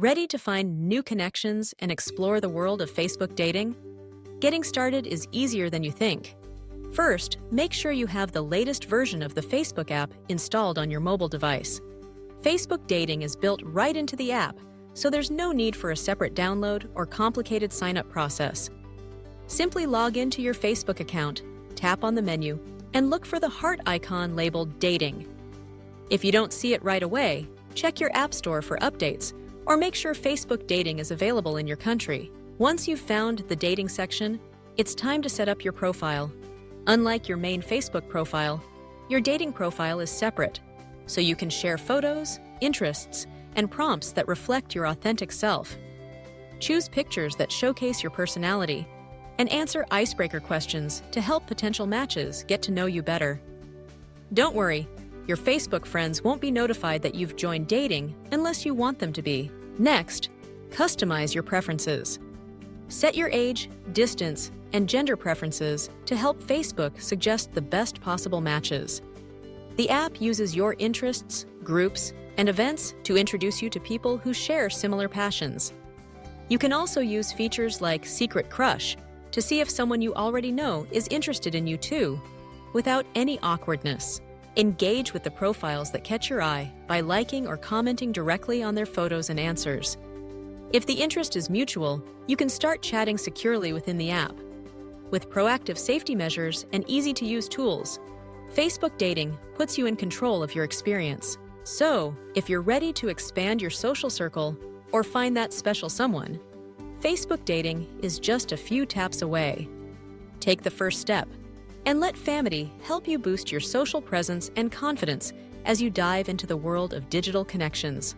Ready to find new connections and explore the world of Facebook dating? Getting started is easier than you think. First, make sure you have the latest version of the Facebook app installed on your mobile device. Facebook Dating is built right into the app, so there's no need for a separate download or complicated sign-up process. Simply log into your Facebook account, tap on the menu, and look for the heart icon labeled Dating. If you don't see it right away, check your App Store for updates, or make sure Facebook Dating is available in your country. Once you've found the dating section, it's time to set up your profile. Unlike your main Facebook profile, your dating profile is separate, so you can share photos, interests, and prompts that reflect your authentic self. Choose pictures that showcase your personality, and answer icebreaker questions to help potential matches get to know you better. Don't worry, your Facebook friends won't be notified that you've joined dating unless you want them to be. Next, customize your preferences. Set your age, distance, and gender preferences to help Facebook suggest the best possible matches. The app uses your interests, groups, and events to introduce you to people who share similar passions. You can also use features like Secret Crush to see if someone you already know is interested in you too, without any awkwardness. Engage with the profiles that catch your eye by liking or commenting directly on their photos and answers. If the interest is mutual, you can start chatting securely within the app. With proactive safety measures and easy-to-use tools, Facebook Dating puts you in control of your experience. So, if you're ready to expand your social circle or find that special someone, Facebook Dating is just a few taps away. Take the first step and let Famety help you boost your social presence and confidence as you dive into the world of digital connections.